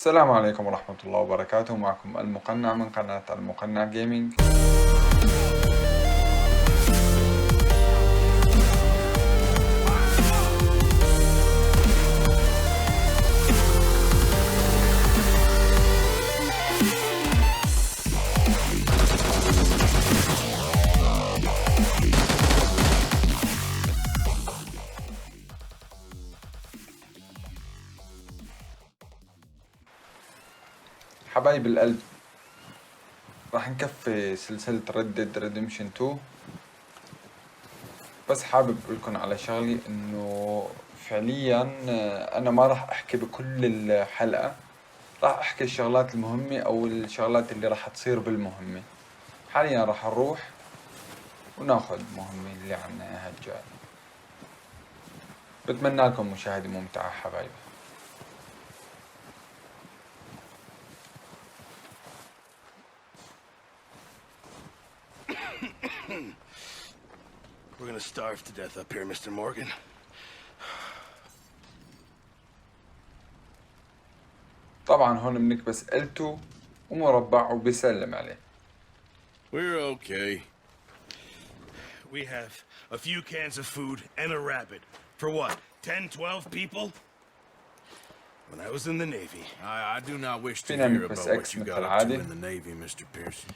السلام عليكم ورحمة الله وبركاته. معكم المقنع من قناة المقنع جيمنج. حبايب القلب، راح نكفي سلسلة ريدمشن 2. بس حابب أقولكم على شغلي، إنه فعليا أنا ما راح أحكي بكل الحلقة، راح أحكي الشغلات المهمة أو الشغلات اللي راح تصير بالمهمة. حاليا راح نروح وناخذ مهمة اللي عنا إياها الجاي. بتمنى لكم مشاهدة ممتعة حبايبي. We're gonna starve to death up here, Mr. Morgan. طبعا هون بنكبس قلته ومربع وبيسلم عليه. We're okay. We have a few cans of food and a rabbit. For what, 10, 12 people? When I was in the Navy, I do not wish to hear about what you got up to in the Navy, Mr. Pearson.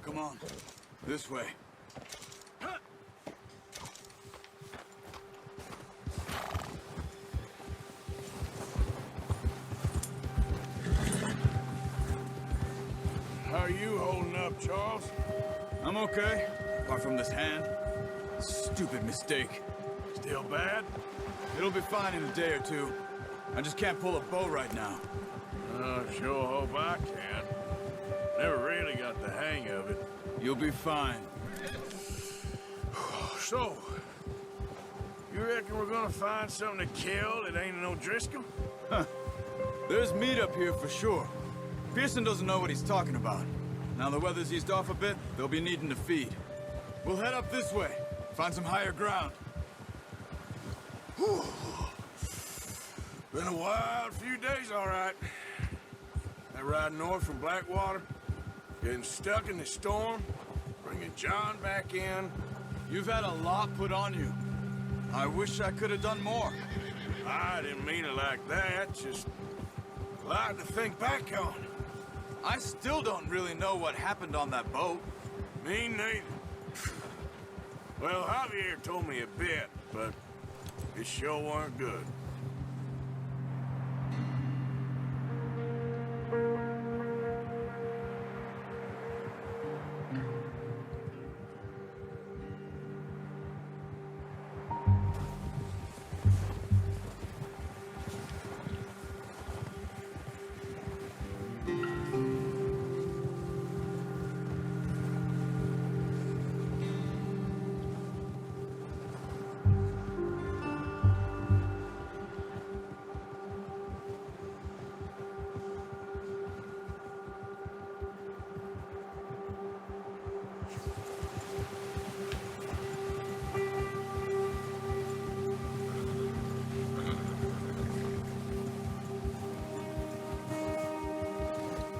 Come on, this way. How are you holding up, Charles? I'm okay, apart from this hand. Stupid mistake. Still bad? It'll be fine in a day or two. I just can't pull a bow right now. Sure hope I can. Never really got the hang of it. You'll be fine. So, you reckon we're gonna find something to kill that ain't no Driscoll? Huh. There's meat up here for sure. Pearson doesn't know what he's talking about. Now the weather's eased off a bit, they'll be needing to feed. We'll head up this way, find some higher ground. Whew. Been a wild few days, all right. That ride north from Blackwater, getting stuck in the storm, bringing John back in. You've had a lot put on you. I wish I could have done more. I didn't mean it like that, just a lot to think back on. I still don't really know what happened on that boat. Me neither. Well, Javier told me a bit, but it sure weren't good.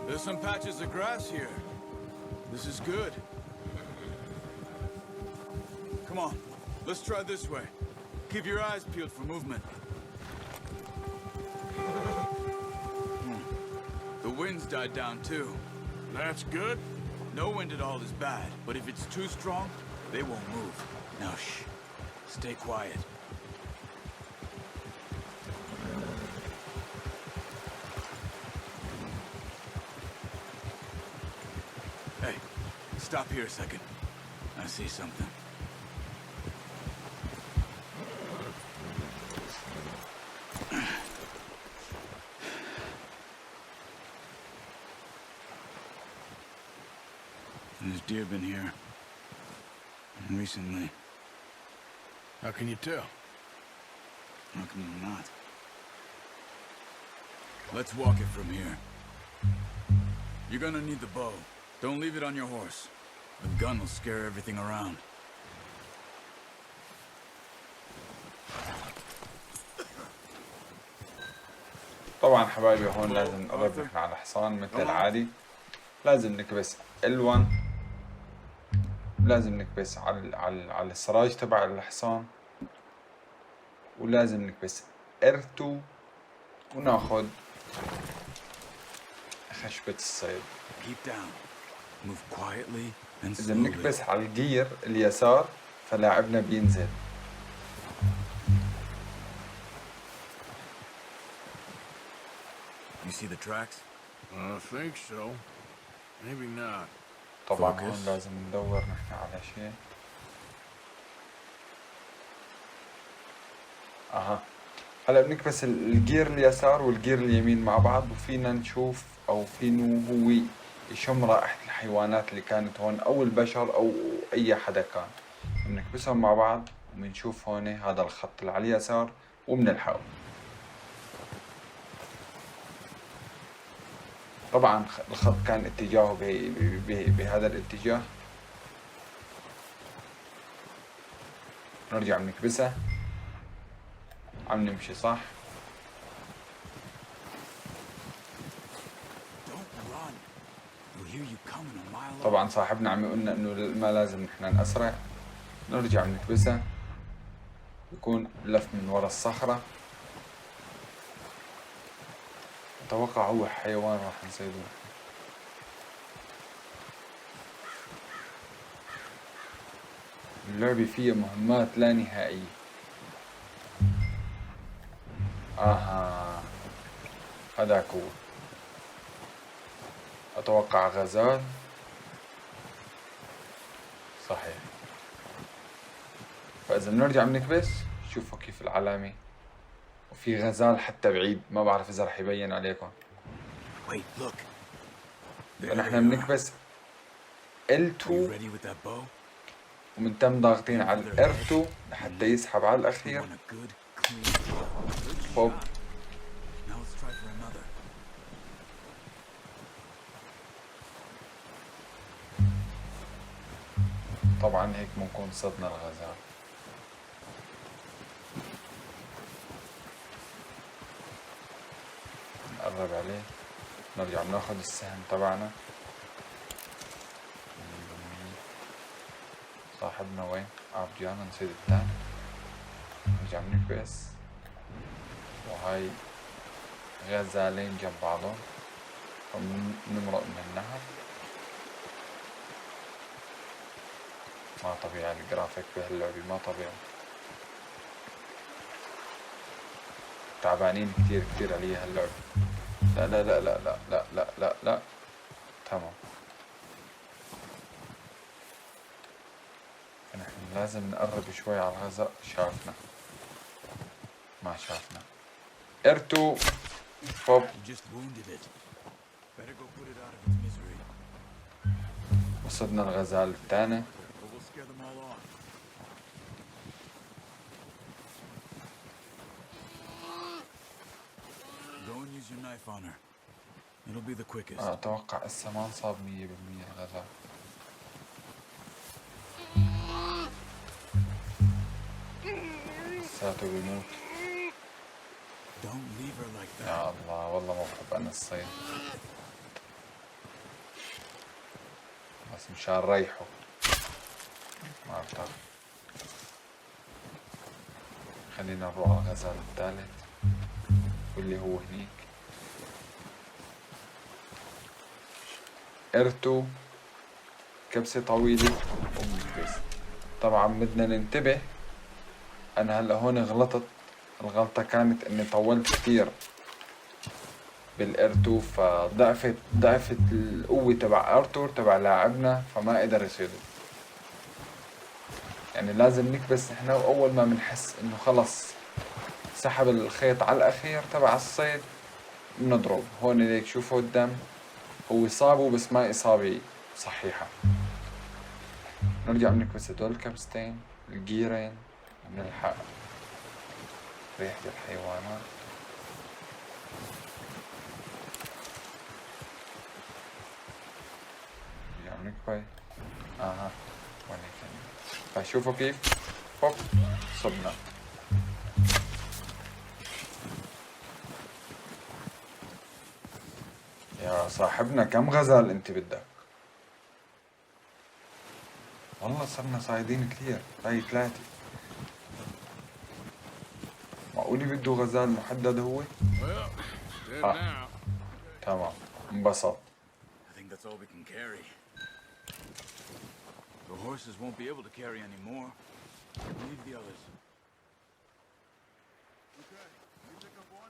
There's some patches of grass here. This is good. Come on, let's try this way. Keep your eyes peeled for movement. The wind's died down too. That's good. No wind at all is bad, but if it's too strong, they won't move. Now shh, stay quiet. Hey, stop here a second. I see something. There's deer been here. Recently. How can you tell? How come you're not? Let's walk it from here. You're gonna need the bow. Don't leave it on your horse. The gun will scare everything around. طبعا حبايبي هون لازم نقرب نحن على الحصان مثل العادي. لازم نكبس L1، لازم نكبس على السراج تبع الحصان، ولازم نكبس R2 وناخد خشبة الصيد. إذا بنكبس على الجير اليسار فلاعبنا بينزل. You see the tracks? I think so. Maybe not. طبعا هون لازم ندور نحن على شيء. اها هلا بنكبس الجير اليسار والجير اليمين مع بعض، وفينا نشوف او فينو هو يشم رائحة الحيوانات اللي كانت هون او البشر او اي حدا كان. بنكبسهم مع بعض وبنشوف هون هذا الخط اللي على اليسار وبنلحقه. طبعا الخط كان اتجاهه بهذا الاتجاه. نرجع بنكبسه، عم نمشي صح. طبعا صاحبنا عم يقولنا انه ما لازم نحن نأسرع. نرجع بنكبسه، بكون لف من ورا الصخرة. اتوقع هو حيوان راح نصيده. اللعبة فيها مهمات لا نهائية. هذاك هو، اتوقع غزال. صحيح. فاذا بنرجع بنكبس، شوفوا كيف العلامة، وفي غزال حتى بعيد، ما بعرف اذا رح يبين عليكم. فنحن بنكبس L2 ومن تم ضاغطين على R2 لحتى يسحب على الاخير. هوب. طبعا هيك بنكون صدنا الغزال. نقرب عليه، نرجع بناخد السهم تبعنا. صاحبنا وين؟ رجعنا نصيد الثاني. نرجع بنكبس، وهاي غزالين جنب بعضهم، نمرق من النهر. ما طبيعي الجرافيك بهاللعبة، ما طبيعي. تعبانين كتير علي هاللعبة. لا لا لا لا لا لا لا لا لا. تمام. فنحن لازم نقرب شوي على الغزال. شافنا، ما شافنا. R2 هوب. وصدنا الغزال الثاني. اتوقع هسه ما انصاب 100% الغزال. لساته بيموت. يا الله والله ما بحب انا الصيد، بس مشان ريحه ما ارتاح. خلينا نروح على الغزال الثالث واللي هو هنيك. R2 كبسة طويلة وبنكبس. طبعا بدنا ننتبه، انا هلا هون غلطت. الغلطة كانت اني طولت كتير بالR2، فضعفت القوة تبع ارتور تبع لاعبنا، فما قدر يصيده. يعني لازم نكبس نحن، واول ما بنحس انه خلص سحب الخيط على الاخير تبع الصيد بنضرب. هون ليك شوفوا الدم، هو صابه بس ما اصابة صحيحة. نرجع بنكبس هدول الكبستين الجيرين ونلحق ريحة الحيوانات. نرجع بنكبس. ولكن فشوفوا كيف هوب صبنا. يا صاحبنا كم غزال انت بدك؟ والله صرنا صايدين كثير، هاي 3. معقولي بده غزال محدد هو؟ Well, dead Ah. now. تمام، انبسط. I think that's all we can carry. The horses won't be able to carry any more. Leave the others.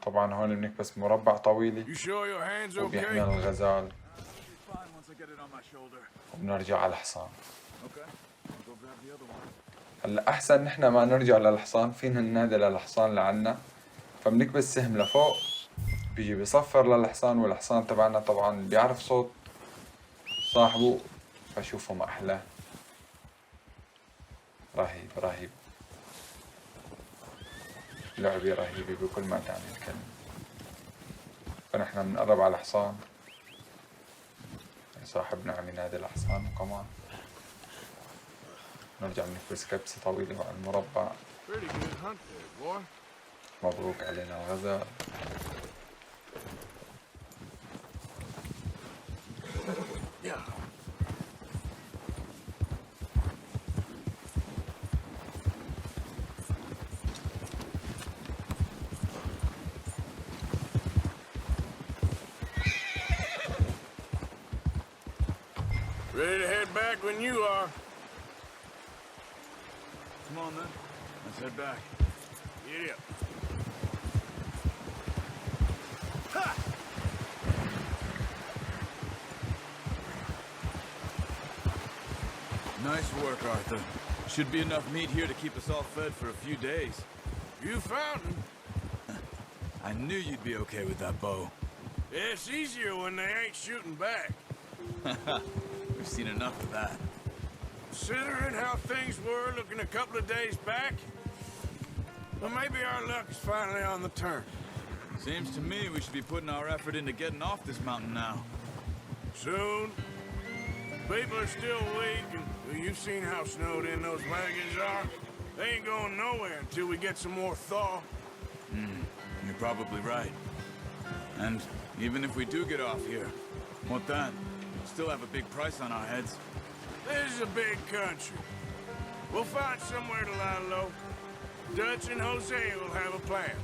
طبعا هون بنكبس مربع طويلة You sure your hand's وبيحمل okay? الغزال Fine once I get it on my shoulder. وبنرجع على الحصان. Okay. I'll go grab the other one. هلا أحسن نحن ما نرجع للحصان، فينا ننادي للحصان لعنا، فبنكبس سهم لفوق بيجي بيصفر للحصان، والحصان تبعنا طبعا بيعرف صوت صاحبه، فشوفوا ما أحلاه. رهيب رهيب، لعبة رهيبة بكل ما تعني الكلمة. فنحن بنقرب على الحصان، صاحبنا عم ينادي الحصان، وكمان نرجع بنكبس كبسة طويلة مع المربع. Pretty good hunt there, boy. مبروك علينا الغزال. Yeah. Ready to head back when you are. Come on then. Let's head back. Giddy up. Nice work, Arthur. Should be enough meat here to keep us all fed for a few days. You found him. I knew you'd be okay with that bow. It's easier when they ain't shooting back. We've seen enough of that. Considering how things were looking a couple of days back, well, maybe our luck is finally on the turn. Seems to me we should be putting our effort into getting off this mountain now. Soon. People are still weak, and well, you've seen how snowed in those wagons are. They ain't going nowhere until we get some more thaw. You're probably right. And even if we do get off here, what then? Still have a big price on our heads. This is a big country. We'll find somewhere to lie low. Dutch and Jose will have a plan.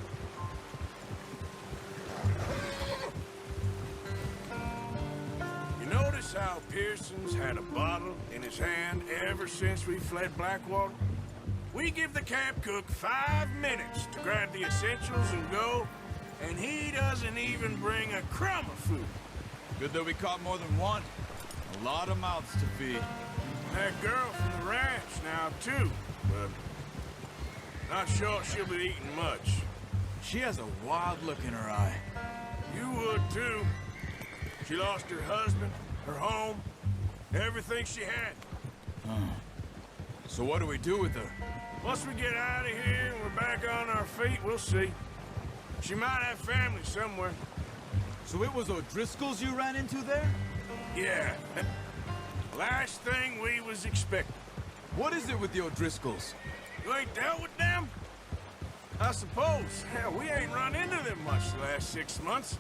You notice how Pearson's had a bottle in his hand ever since we fled Blackwater? We give the camp cook 5 minutes to grab the essentials and go, and he doesn't even bring a crumb of food. Good that we caught more than one. A lot of mouths to feed. That girl from the ranch now, too, but not sure she'll be eating much. She has a wild look in her eye. You would, too. She lost her husband, her home, everything she had. So what do we do with her? Once we get out of here and we're back on our feet, we'll see. She might have family somewhere. So it was O'Driscoll's you ran into there? Yeah. Last thing we was expecting. What is it with the O'Driscolls? You ain't dealt with them? I suppose. Hell, we ain't run into them much the last 6 months.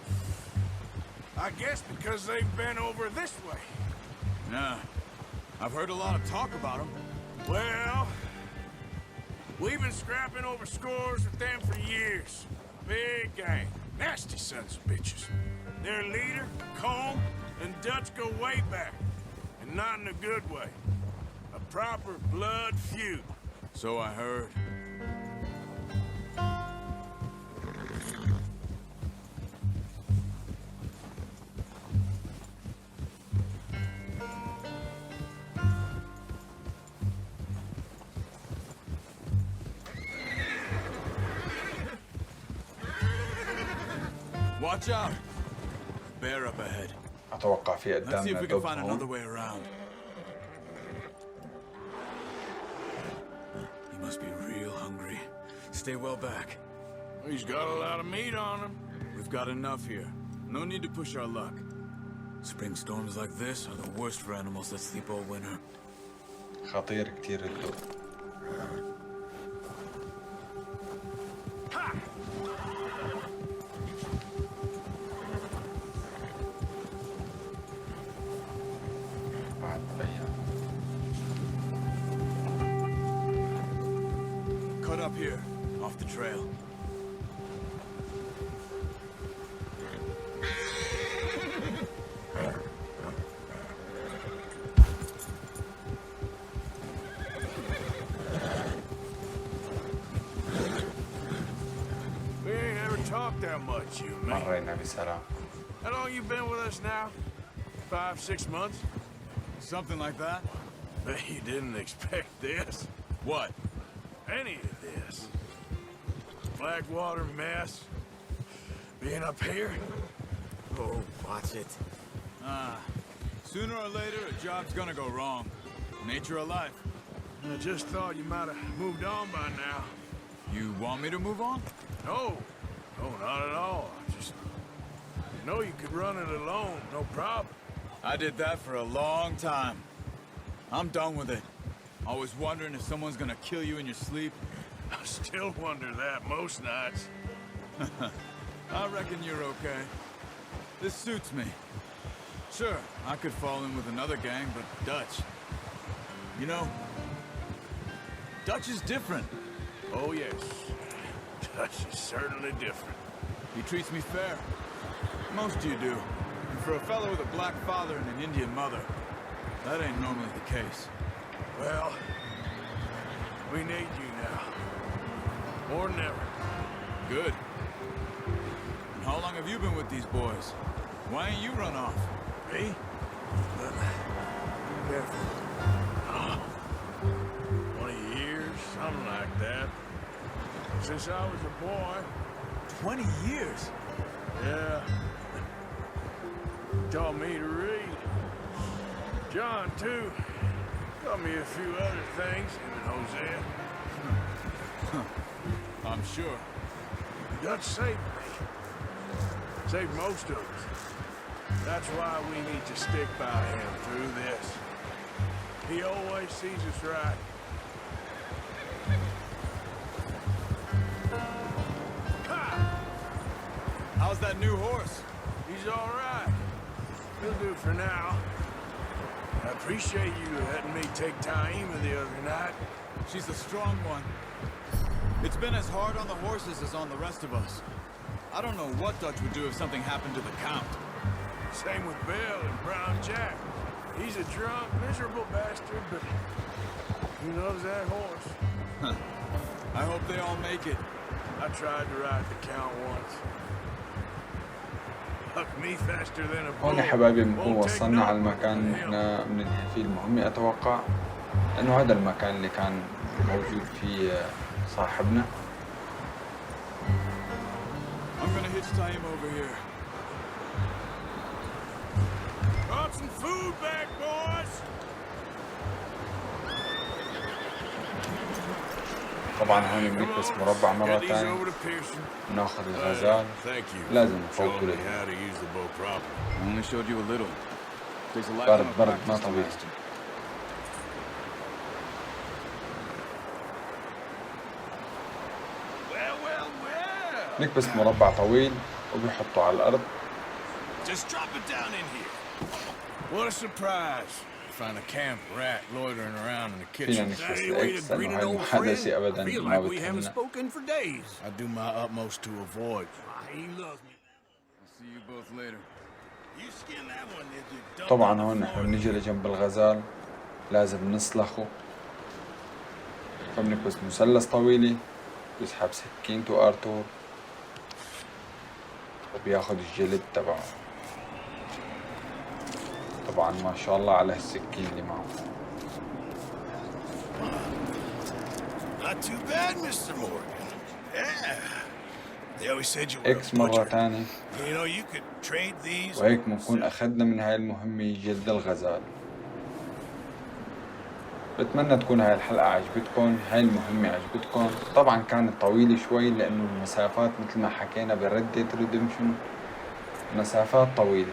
I guess because they've been over this way. Yeah. I've heard a lot of talk about them. Well, we've been scrapping over scores with them for years. Big gang. Nasty sons of bitches. Their leader, Combe, and Dutch go way back. And not in a good way. A proper blood feud. So I heard. Watch out! Bear up ahead. أتوقع في Let's see if قدامنا we can دب find هون. another way around. He must be real hungry. Stay well back. He's got a lot of meat on him. We've got enough here. No need to push our luck. Spring storms like this are the worst for animals that sleep all winter. خطير كتير الدب. here, off the trail. We ain't ever talked that much, you and me. مرينا بسلام. How long you been with us now? 5, 6 months? Something like that? Bet you didn't expect this. What? Any of this. Blackwater mess. Being up here. Oh, watch it. Sooner or later, a job's gonna go wrong. Nature of life. I just thought you might have moved on by now. You want me to move on? No. No, not at all. Just know you could run it alone, no problem. I did that for a long time. I'm done with it. Always wondering if someone's gonna kill you in your sleep. I still wonder that most nights. I reckon you're okay. This suits me. Sure, I could fall in with another gang, but Dutch. You know, Dutch is different. Oh, yes. Dutch is certainly different. He treats me fair. Most of you do. And for a fellow with a black father and an Indian mother, that ain't normally the case. Well, we need you now. More than ever. Good. And how long have you been with these boys? Why ain't you run off? Me? Careful. 20 years, something like that. Since I was a boy. 20 years? Yeah. Taught me to read. John, too. Taught me a few other things, him and Hosea. I'm sure. Dutch saved me. Saved most of us. That's why we need to stick by him through this. He always sees us right. Ha! How's that new horse? He's all right. He'll do for now. I appreciate you letting me take Taima the other night. She's a strong one. It's been as hard on the horses as on the rest of us. I don't know what Dutch would do if something happened to the Count. Same with Bill and Brown Jack. He's a drunk, miserable bastard, but he loves that horse. I hope they all make it. I tried to ride the Count once. Hucked me faster than a bull. هون يا حبايبي بنكون Won't take وصلنا على nothing المكان اللي from him. احنا بننهي فيه المهمة. اتوقع انه هذا المكان اللي كان موجود فيه صاحبنا. I'm gonna hitch Taima over here. Brought some food back, boys. طبعا هون بنلبس مربع مرة Get these ثانية over to Pearson. وناخذ الغزال. Thank you. لازم Showing نفوته me له. how to use the bow properly. I only showed you a little. Takes a برد lifetime of برد ما practice to طبيعي. master. Well. نكبس مربع طويل وبيحطه على الأرض. Just drop it down in here. What a surprise. Find a camp rat loitering around in the فينا kitchen. نكبس الإكس لأنه هاي المحادثة أبدا ما بتهمنا. spoken for days. I do my utmost to avoid. He loves me. I'll see you both later. You skin that one, did you? طبعا هون نحن بنيجي لجنب الغزال لازم نسلخه، فبنكبس مثلث طويلة بيسحب سكينته ارتور وبياخد الجلد تبعه. طبعا ما شاء الله على السكين اللي معه. Not too bad, Mr. Morgan. Yeah. They always said you were اكس a مرة butcher. تانية. You know, you could trade these. وهيك بنكون اخذنا من هاي المهمة جلد الغزال. بتمنى تكون هاي الحلقة عجبتكم، هاي المهمة عجبتكم. طبعا كانت طويلة شوي لأنه المسافات مثل ما حكينا بريد ريدمشن مسافات طويلة.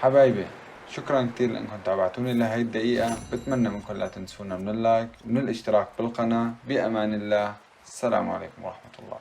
حبايبي شكرا كتير لأنكم تابعتوني لهاي الدقيقة. بتمنى منكم لا تنسونا من اللايك ومن الاشتراك بالقناة. بأمان الله. السلام عليكم ورحمة الله.